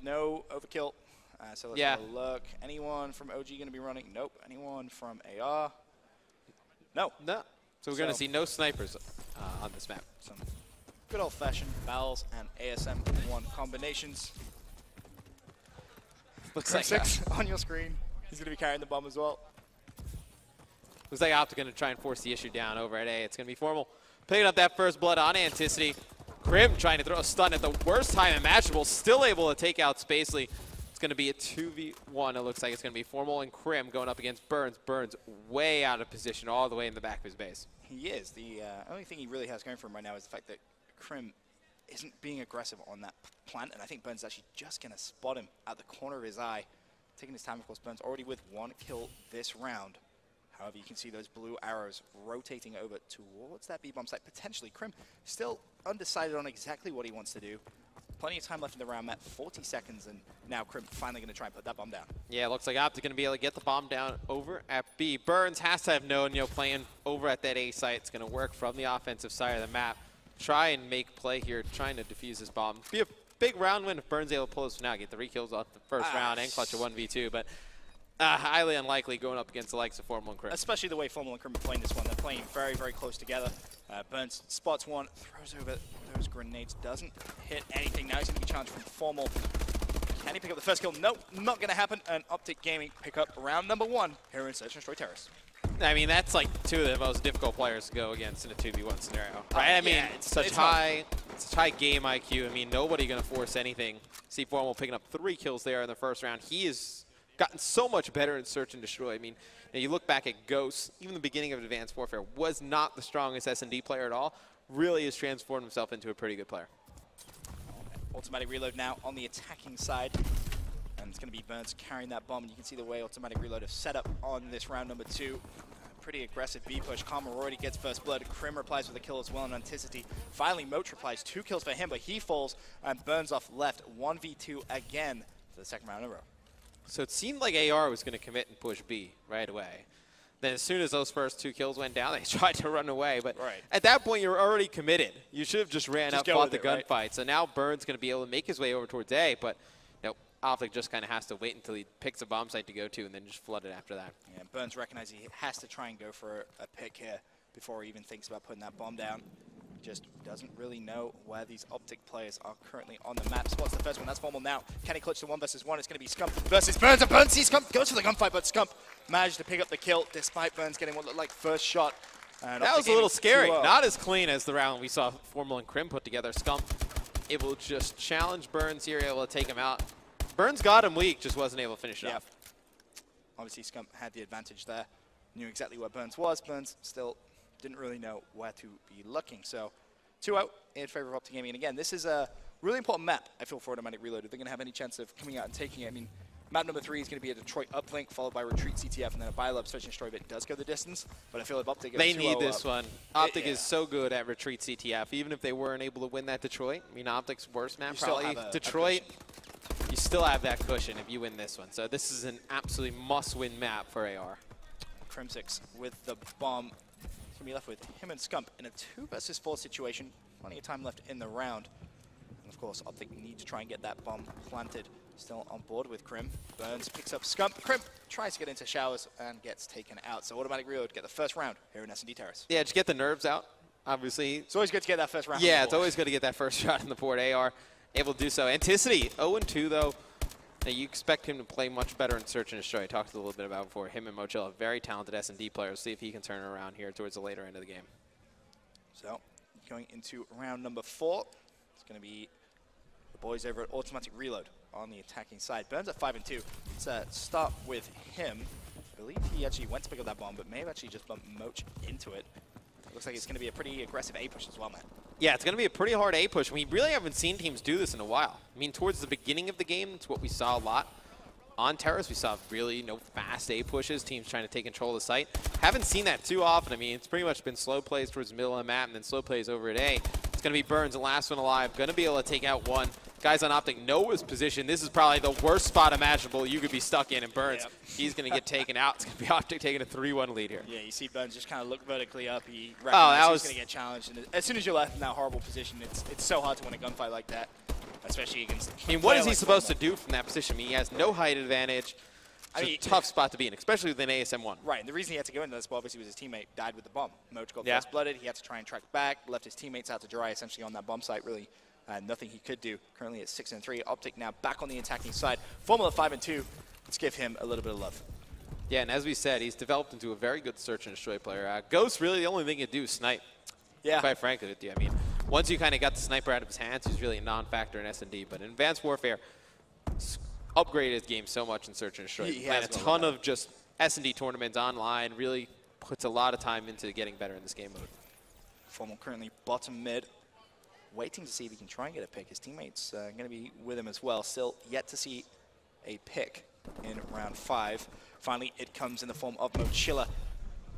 no overkill. So let's have a look. Anyone from OG going to be running? Nope. Anyone from AR? No. No. So we're going to see no snipers on this map. Some good old-fashioned barrels and ASM 1 combinations. Looks like 6 on your screen. He's going to be carrying the bomb as well. Looks like Optic going to try and force the issue down over at A. It's going to be Formal picking up that first blood on Anticity. Krim trying to throw a stun at the worst time imaginable. Still able to take out Spacely. It's going to be a 2v1. It looks like it's going to be Formal and Krim going up against Burns. Burns way out of position all the way in the back of his base. He is. The only thing he really has going for him right now is the fact that Krim isn't being aggressive on that plant, and I think Burns is actually just going to spot him at the corner of his eye. Taking his time, of course. Burns already with 1 kill this round. However, you can see those blue arrows rotating over towards that B-bomb site. Potentially, Krim still undecided on exactly what he wants to do. Plenty of time left in the round, Matt. 40 seconds, and now Krim finally going to try and put that bomb down. Yeah, it looks like Optic going to be able to get the bomb down over at B. Burns has to have known, playing over at that A site, it's going to work from the offensive side of the map. Try and make play here, trying to defuse this bomb. Be a big round win if Burns able to pull this one out, get 3 kills off the first round and clutch a 1v2, but highly unlikely going up against the likes of Formal and Krim. Especially the way Formal and Krim are playing this one. They're playing very, very close together. Burns spots one, throws over those grenades, doesn't hit anything. Now he's going to be challenged from Formal. Can he pick up the first kill? Nope, not going to happen. And Optic Gaming pick up round number 1 here in Search and Destroy Terrace. I mean, that's like 2 of the most difficult players to go against in a 2v1 scenario, right? I mean, it's such high game IQ. I mean, nobody going to force anything. See Formal picking up 3 kills there in the first round. He has gotten so much better in Search and Destroy. I mean, you look back at Ghost, even the beginning of Advanced Warfare, was not the strongest S&D player at all. Really has transformed himself into a pretty good player. Automatic reload now on the attacking side. And it's going to be Burns carrying that bomb. And you can see the way Automatic Reload is set up on this round number 2. Pretty aggressive B push. Karma already gets first blood. Krim replies with a kill as well in Anticity. Finally, Moch replies 2 kills for him, but he falls and Burns off left. 1v2 again for the second round in a row. So it seemed like AR was going to commit and push B right away. Then as soon as those first 2 kills went down, they tried to run away. But at that point, you're already committed. You should have just ran up, fought the gunfight. So now Burns going to be able to make his way over towards A, but Optic just kind of has to wait until he picks a bomb site to go to and then just flood it after that. Yeah, Burns recognizes he has to try and go for a pick here before he even thinks about putting that bomb down. Just doesn't really know where these Optic players are currently on the map. Spots the first one, that's Formal now. Can he clutch the 1 versus 1? It's going to be Scump versus Burns, and Burns sees Scump, goes for the gunfight, but Scump managed to pick up the kill despite Burns getting what looked like first shot. And that was a little scary. Not as clean as the round we saw Formal and Krim put together. Scump able to just challenge Burns here, able to take him out. Burns got him weak, just wasn't able to finish it off. Obviously, Scump had the advantage there. Knew exactly where Burns was. Burns still didn't really know where to be looking. So 2 out in favor of Optic Gaming. And again, this is a really important map, I feel, for Automatic Reload. If they're going to have any chance of coming out and taking it, I mean, map number 3 is going to be a Detroit uplink, followed by Retreat CTF, and then a Bylub Search and Destroy. But it does go the distance. But I feel like Optic they need this one. Optic is so good at Retreat CTF. Even if they weren't able to win that Detroit, I mean, Optic's worst map probably Detroit. You still have that cushion if you win this one. So this is an absolutely must-win map for AR. Crimsix with the bomb. He's going to be left with him and Scump in a 2 versus 4 situation. Plenty of time left in the round. And of course, Optic need to try and get that bomb planted. Still on board with Krim. Burns picks up Scump. Krim tries to get into showers and gets taken out. So Automatic Reload get the first round here in S&D Terrace. Yeah, just get the nerves out, obviously. It's always good to get that first round. Yeah, it's always good to get that first shot in the board. AR able to do so. Anticity, 0-2 though. Now you expect him to play much better in Search and Destroy. I talked a little bit about before. Him and Mochilla, very talented S&D players. See if he can turn it around here towards the later end of the game. So going into round number 4, it's going to be the boys over at Automatic Reload on the attacking side. Burns at 5-2. Let's start with him. I believe he actually went to pick up that bomb, but may have actually just bumped Moch into it. Looks like it's going to be a pretty aggressive A push as well, man. Yeah, it's going to be a pretty hard A push. We really haven't seen teams do this in a while. I mean, towards the beginning of the game, it's what we saw a lot. On Terrace, we saw really fast A pushes, teams trying to take control of the site. Haven't seen that too often. I mean, it's pretty much been slow plays towards the middle of the map and then slow plays over at A. It's going to be Burns, the last one alive. Going to be able to take out one. Guys on Optic know his position. This is probably the worst spot imaginable you could be stuck in, and Burns, he's going to get taken out. It's going to be Optic taking a 3-1 lead here. Yeah, you see Burns just kind of look vertically up. He recognizes he's going to get challenged. And as soon as you're left in that horrible position, it's so hard to win a gunfight like that. especially against. I mean, what is he supposed to do from that position? I mean, he has no height advantage. It's a tough spot to be in, especially with an ASM-1. Right, and the reason he had to go into this spot obviously was his teammate died with the bomb. Moch got first blooded. He had to try and track back, left his teammates out to dry essentially on that bomb site. Really, nothing he could do. Currently at 6-3. Optic now back on the attacking side. Formula 5-2. Let's give him a little bit of love. Yeah, and as we said, he's developed into a very good search and destroy player. Ghost, really, the only thing he can do is snipe. Yeah. Quite frankly with you. I mean, once you kind of got the sniper out of his hands, he's really a non-factor in S&D. But in Advanced Warfare, upgraded his game so much in search and destroy. He has a ton of just S&D tournaments online. Really puts a lot of time into getting better in this game mode. Formal currently bottom mid, waiting to see if he can try and get a pick. His teammates going to be with him as well. Still yet to see a pick in round 5. Finally, it comes in the form of Mochilla.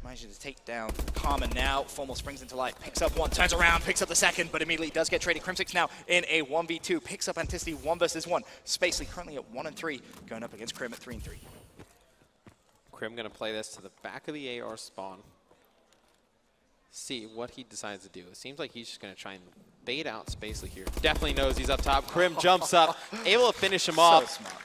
Managing to take down Karma now. Formal springs into light, picks up one, turns around, picks up the second, but immediately does get traded. Crimsix now in a 1v2, picks up Anticity 1 versus 1. Spacely currently at 1-3, going up against Crim at 3-3. Crim going to play this to the back of the AR spawn. See what he decides to do. It seems like he's just going to try and bait out Spacely here. Definitely knows he's up top. Crim jumps up, able to finish him off. So smart.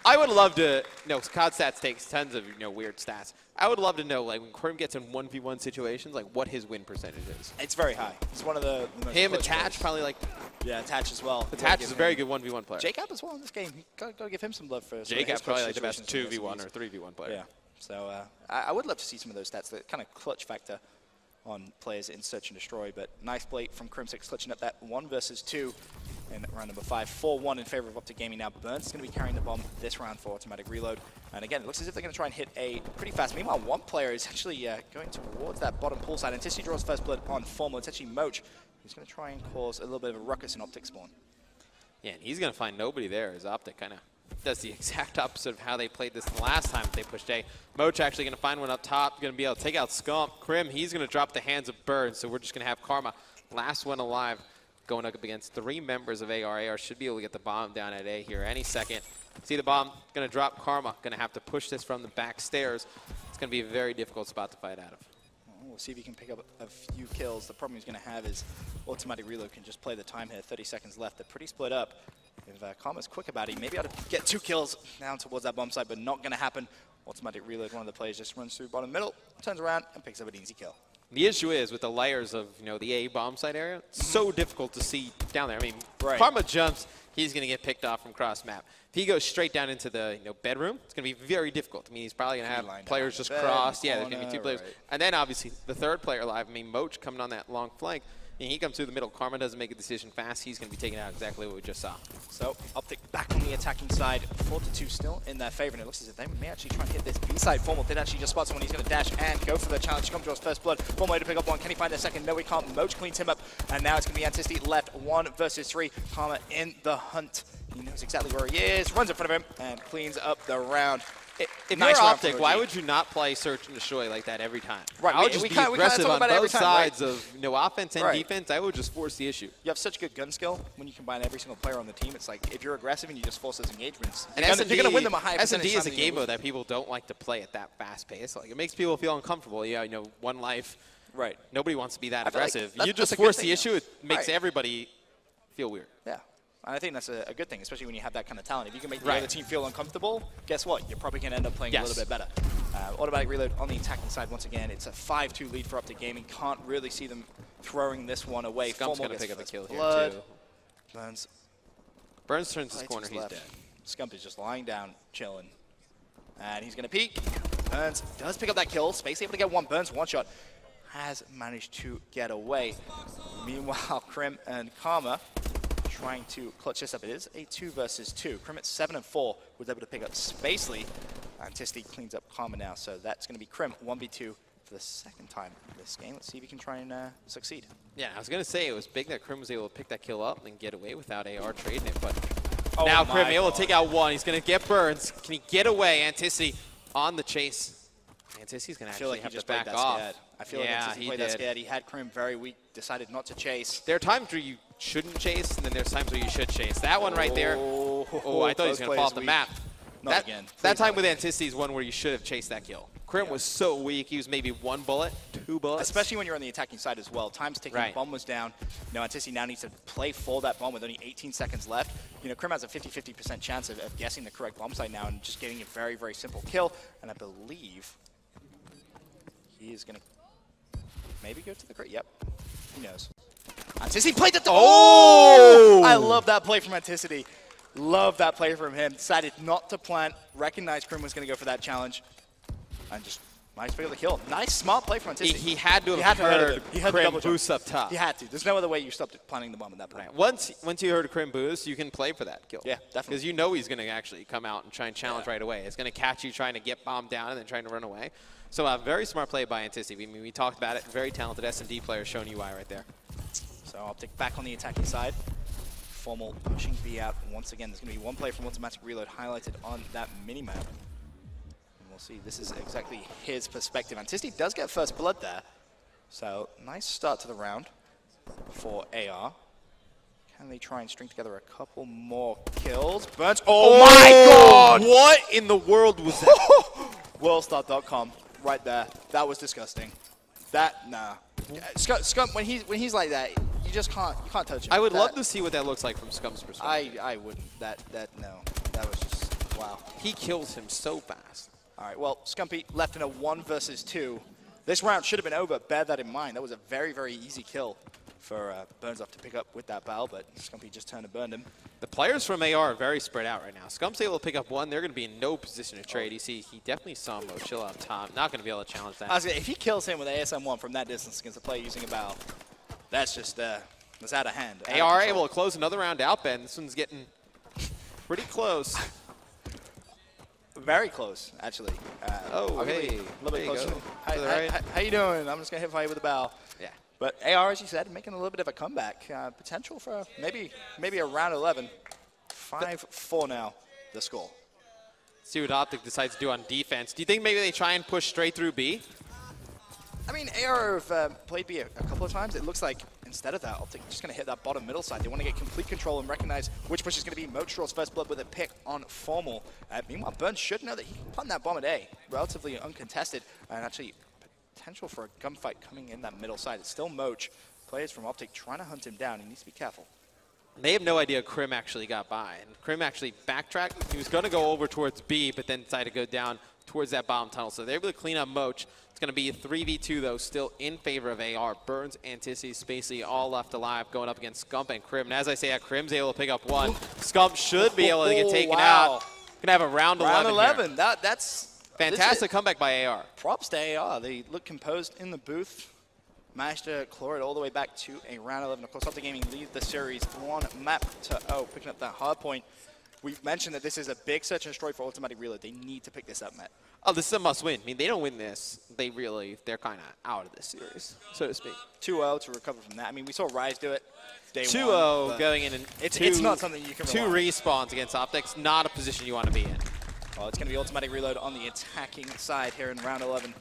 I would love to, COD Stats takes tons of, weird stats. I would love to know, like, when Crim gets in 1v1 situations, like, what his win percentage is. It's very high. He's one of the most Him, Attach, probably, like... Yeah, Attach as well. Attach is a very good 1v1 player. Jacob as well in this game. Got to give him some love for Jacob probably like the best 2v1 or 3v1 player. Yeah. So I would love to see some of those stats, the kind of clutch factor on players in Search and Destroy. But nice play from Crimsix, clutching up that 1 versus 2 in round number 5. 4-1 in favor of Optic Gaming. Now Burns is going to be carrying the bomb this round for automatic reload. And again, it looks as if they're going to try and hit a pretty fast. Meanwhile, one player is actually going towards that bottom pool side. Anticity draws first blood on Formal. It's actually Moch who's going to try and cause a little bit of a ruckus in Optic spawn. Yeah, and he's going to find nobody there as Optic kind of does the exact opposite of how they played this the last time they pushed A. Moch actually going to find one up top, going to be able to take out Scump. Crim, he's going to drop the hands of Burns, so we're just going to have Karma, last one alive, going up against 3 members of AR. AR should be able to get the bomb down at A here any second. See the bomb, going to drop Karma, going to have to push this from the back stairs. It's going to be a very difficult spot to fight out of. We'll see if he can pick up a few kills. The problem he's going to have is automatic reload can just play the time here. 30 seconds left. They're pretty split up. If Karma's quick about it, he may be able to get 2 kills down towards that bomb site, but not going to happen. Automatic reload, one of the players just runs through bottom middle, turns around, and picks up an easy kill. The issue is with the layers of the A bomb site area, it's so difficult to see down there. I mean, Karma jumps, he's going to get picked off from cross map. If he goes straight down into the bedroom, it's going to be very difficult. I mean, he's probably going to have players just cross. Yeah, there's going to be 2 players. And then obviously the 3rd player alive, I mean, Moch coming on that long flank. And he comes through the middle. Karma doesn't make a decision fast. He's going to be taking out exactly what we just saw. So Optic back on the attacking side. 4-2 still in their favor. And it looks as if they may actually try and hit this B-side. Formal did actually just spot someone. He's going to dash and go for the challenge. Come draws first blood. Formal way to pick up one. Can he find a second? No, he can't. Moch cleans him up. And now it's going to be Anticity left 1 versus 3. Karma in the hunt. He knows exactly where he is. Runs in front of him and cleans up the round. If nice you're Optic, why would you not play Search and Destroy like that every time? Right, I would just be aggressive on both sides of offense and right. defense. I would just force the issue. You have such good gun skill when you combine every single player on the team. It's like if you're aggressive and you just force those engagements, and you're going to win them a high percentage. S&D is a game mode that people don't like to play at that fast pace. Like it makes people feel uncomfortable. Yeah, one life. Right. Nobody wants to be that aggressive. Like you just force the issue. It makes everybody feel weird. Yeah. And I think that's a good thing, especially when you have that kind of talent. If you can make the other team feel uncomfortable, guess what? You're probably going to end up playing a little bit better. Automatic reload on the attacking side once again. It's a 5-2 lead for Optic Gaming. Can't really see them throwing this one away. Scump's going to pick up a kill here, too. Burns turns his corner, he's dead. Scump is just lying down, chilling. And he's going to peek. Burns does pick up that kill. Space able to get one. Burns, one shot, has managed to get away. Meanwhile, Crim and Karma trying to clutch this up. It is a 2 versus 2. Crim at 7-4 was able to pick up Spacely. Anticity cleans up Karma now, so that's going to be Crim 1v2 for the 2nd time this game. Let's see if he can try and succeed. Yeah, I was going to say it was big that Crim was able to pick that kill up and get away without AR trading it, but now Crim able to take out one. He's going to get Burns. Can he get away? Anticity on the chase. Anticity's going to actually have to back off. I feel like Anticity played that scared. He had Crim very weak, decided not to chase. There are times where you shouldn't chase, and then there's times where you should chase. That one right there, I thought he was going to fall off the map. That time with Anticity is one where you should have chased that kill. Krim was so weak. He was maybe 1 bullet, 2 bullets. Especially when you're on the attacking side as well. Time's ticking, Right. bomb was down. You know, Antici now needs to play for that bomb with only 18 seconds left. You know, Krim has a 50-50% chance of guessing the correct bomb site now and just getting a very, very simple kill. And I believe he is going to maybe go to the crate. Yep, he knows. Antici played the... Oh! I love that play from Antici. Love that play from him. Decided not to plant, recognized Krim was going to go for that challenge, and just nice pick of the kill. Nice, smart play from Antici. He had to have heard Krim boost up top. He had to. There's no other way you stopped planting the bomb at that point. Right. Once you heard Krim boost, you can play for that kill. Yeah, definitely. Because you know he's going to actually come out and try and challenge right away. It's going to catch you trying to get bombed down and then trying to run away. So a very smart play by Antici. I mean, we talked about it. Very talented S&D player showing you why right there. So Optic back on the attacking side. Formal pushing B out once again. There's going to be one play from automatic reload highlighted on that minimap. And we'll see. This is exactly his perspective. Antici does get first blood there. So nice start to the round for AR. Can they try and string together a couple more kills? Burns. Oh my God! What in the world was that? Worldstar.com right there. That was disgusting. That, nah. Scump, when he's like that, you just can't touch him. I would love to see what that looks like from Scump's perspective. I wouldn't. No. That was just, wow. He kills him so fast. All right, well, Scumpy left in a 1 versus 2. This round should have been over. Bear that in mind. That was a very, very easy kill for Burns off to pick up with that bow, but Scumpy just turned and burned him. The players from AR are very spread out right now. Scump's able to pick up 1. They're going to be in no position to trade. You see, he definitely saw Mo chill out top. Not going to be able to challenge that. I was gonna, if he kills him with ASM-1 from that distance against a player using a bow, that's just that's out of hand. AR able to close another round out, Ben. This one's getting pretty close. Very close, actually. Oh, hey. A little bit There you closer. go. Hi, To the right. how you doing? I'm just going to hit fire with a bow. Yeah. But AR, as you said, making a little bit of a comeback. Potential for maybe a round 11. 5-4 now, the score. See what Optic decides to do on defense. Do you think maybe they try and push straight through B? I mean, AR have played B a couple of times. It looks like instead of that, Optic just going to hit that bottom middle side. They want to get complete control and recognize which push is going to be. Mochstraw's first blood with a pick on Formal. Meanwhile, Burns should know that he can plant that bomb at A, relatively uncontested, and actually potential for a gunfight coming in that middle side. It's still Moch. Players from Optic trying to hunt him down. He needs to be careful. They have no idea Krim actually got by. And Krim actually backtracked. He was going to go over towards B, but then decided to go down towards that bottom tunnel. So they're able to clean up Moch. It's going to be a 3v2, though, still in favor of AR. Burns, Antici, Spacey all left alive going up against Scump and Krim. And as I say, Krim's able to pick up 1. Scump should be able to get taken out. Going to have a round 11 11. Here. That's fantastic comeback by AR. Props to AR. They look composed in the booth. Managed to claw it all the way back to a round 11. Of course, Optic Gaming lead the series 1-0, picking up that hard point. We've mentioned that this is a big search and destroy for automatic reload. They need to pick this up, Matt. Oh, this is a must-win. I mean, they don't win this, they're kind of out of this series, so to speak. 2-0 to recover from that. I mean, we saw Rise do it day 2-0 going in, and it's not something you can two respawns against Optics. Not a position you want to be in. Well, it's going to be automatic reload on the attacking side here in round 11.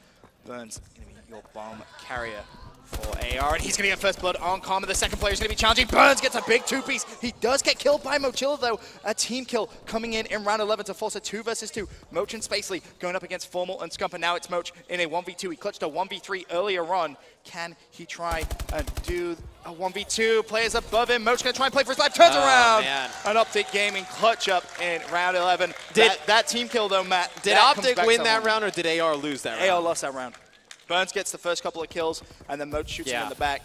Burns going to be your bomb carrier for AR, and he's going to get first blood on Karma. The second player is going to be challenging. Burns gets a big 2-piece. He does get killed by Mochilla, though. A team kill coming in round 11 to force a 2 versus 2. Moch and Spacely going up against Formal and Scump, and now it's Moch in a 1v2. He clutched a 1v3 earlier on. Can he try and do a 1v2? Players above him. Moch going to try and play for his life. Turns around. Man. An Optic Gaming clutch up in round 11. That team kill, though, Matt. Did Optic win that round, or did AR lose that round? AR lost that round. Burns gets the first couple of kills, and then Moch shoots him in the back.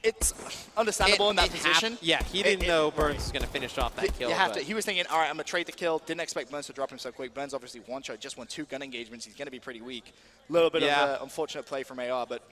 It's understandable in that position. He didn't know Burns was going to finish off that kill. He was thinking, all right, I'm going to trade the kill. Didn't expect Burns to drop him so quick. Burns obviously one-shot, just won 2 gun engagements. He's going to be pretty weak. A little bit of unfortunate play from AR, but